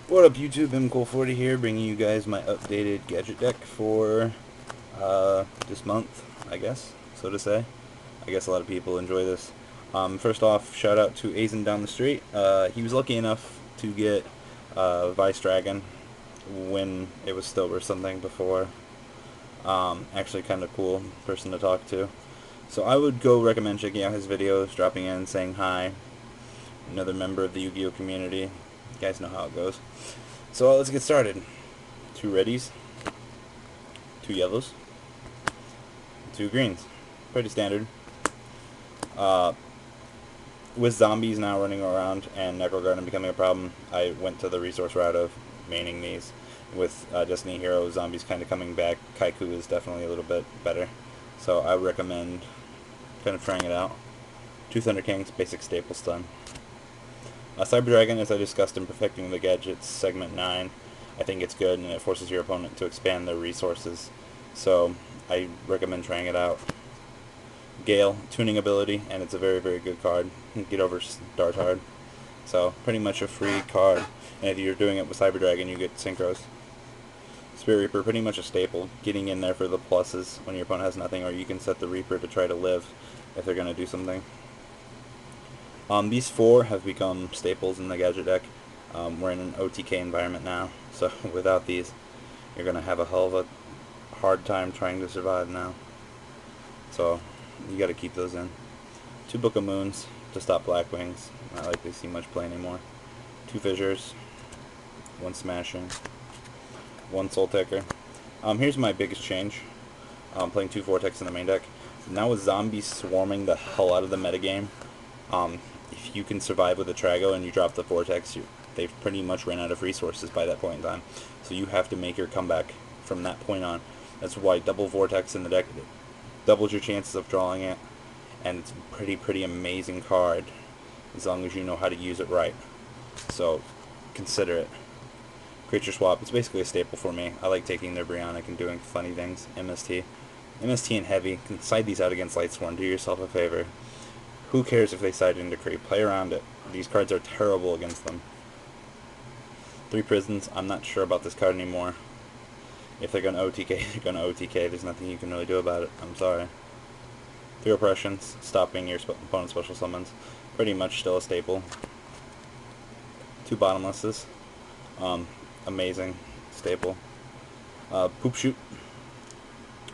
What up YouTube, MCool40 here, bringing you guys my updated gadget deck for this month, I guess, so to say. I guess a lot of people enjoy this. First off, shout out to Azen down the street. He was lucky enough to get Vice Dragon when it was still or something before. Actually kind of cool person to talk to. So I would go recommend checking out his videos, dropping in, saying hi. Another member of the Yu-Gi-Oh community. You guys know how it goes. So let's get started. Two reddies, two yellows, two greens. Pretty standard. Uh, with zombies now running around and Necro Garden becoming a problem, I went to the resource route of maining these. With Destiny Hero zombies kind of coming back, Kaiku is definitely a little bit better. So I would recommend kind of trying it out. Two Thunder Kings, basic staple stun. Cyber Dragon, as I discussed in Perfecting the Gadgets segment 9, I think it's good and it forces your opponent to expand their resources. So I recommend trying it out. Gale, tuning ability, and it's a very, very good card. Get over Dart Hard. So pretty much a free card. And if you're doing it with Cyber Dragon, you get Synchros. Spirit Reaper, pretty much a staple. Getting in there for the pluses when your opponent has nothing, or you can set the Reaper to try to live if they're going to do something. These four have become staples in the gadget deck. We're in an OTK environment now, so without these, you're going to have a hell of a hard time trying to survive now. So you got to keep those in. Two Book of Moons to stop Blackwings. Not likely to see much play anymore. Two Fissures. One Smashing. One Soul Taker. Here's my biggest change. Playing two Vortex in the main deck. Now with zombies swarming the hell out of the metagame, if you can survive with a Trago and you drop the Vortex, they've pretty much ran out of resources by that point in time. So you have to make your comeback from that point on. That's why double Vortex in the deck doubles your chances of drawing it, and it's a pretty amazing card as long as you know how to use it right. So consider it. Creature Swap, it's basically a staple for me. I like taking their Brionic and doing funny things. MST. MST and Heavy, can side these out against Lightsworn, do yourself a favor. Who cares if they side into creep? Play around it. These cards are terrible against them. Three Prisons, I'm not sure about this card anymore. If they're going to OTK, they're going to OTK. There's nothing you can really do about it. I'm sorry. Three Oppressions, stopping your opponent's special summons. Pretty much still a staple. Two Bottomlesses. Amazing. Staple. Poop Shoot.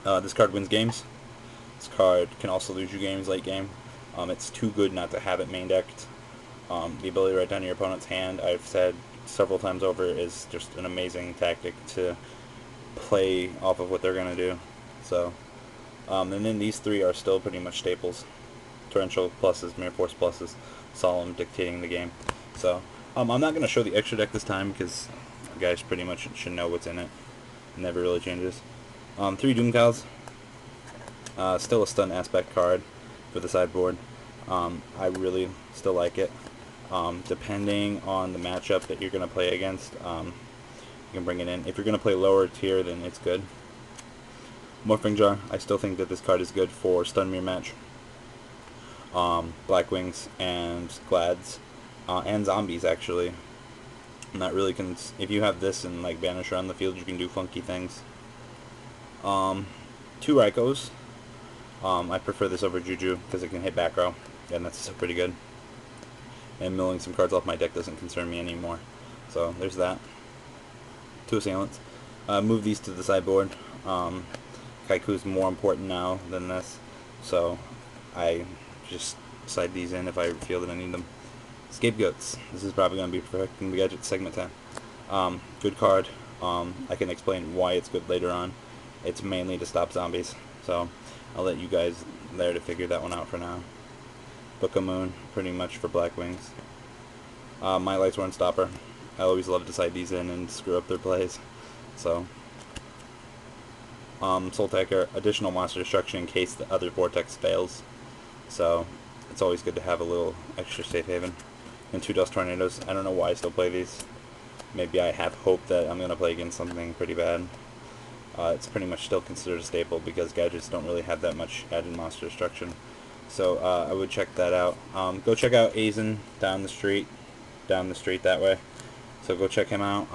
This card wins games. This card can also lose you games late game. It's too good not to have it main decked. The ability to write down your opponent's hand, I've said several times over, is just an amazing tactic to play off of what they're going to do. So, and then these three are still pretty much staples. Torrential pluses, Mirror Force pluses, Solemn dictating the game. So, I'm not going to show the extra deck this time because you guys pretty much should know what's in it. It never really changes. Three Doom Cows. Still a stun aspect card for the sideboard. I really still like it. Depending on the matchup that you're going to play against, you can bring it in. If you're going to play lower tier, then it's good. Morphing Jar, I still think that this card is good for stun mirror match. Blackwings and Glads, and zombies actually. Not really if you have this and like banish around the field, you can do funky things. Two Raikos. I prefer this over Juju because it can hit back row, and that's still pretty good. And milling some cards off my deck doesn't concern me anymore. So there's that. Two Assailants. Move these to the sideboard. Kaiku's more important now than this, so I just side these in if I feel that I need them. Scapegoats. This is probably going to be Perfecting the Gadget segment 10. Good card. I can explain why it's good later on. It's mainly to stop zombies, so I'll let you guys there to figure that one out for now. Book of Moon, pretty much for Blackwings. My Lightsworn Stopper. I always love to side these in and screw up their plays. So, Soul Taker, additional monster destruction in case the other Vortex fails. So, it's always good to have a little extra safe haven. And two Dust Tornadoes. I don't know why I still play these. Maybe I have hope that I'm going to play against something pretty bad. It's pretty much still considered a staple because gadgets don't really have that much added monster destruction. So I would check that out. Go check out Azen down the street that way. So go check him out.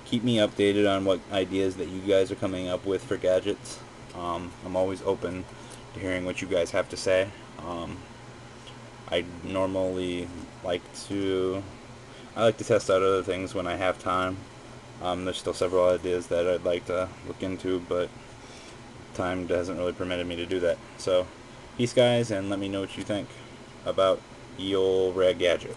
Keep me updated on what ideas that you guys are coming up with for gadgets. I'm always open to hearing what you guys have to say. I normally like to test out other things when I have time. There's still several ideas that I'd like to look into, but time hasn't really permitted me to do that. So, peace guys, and let me know what you think about Eel Rad Gadget.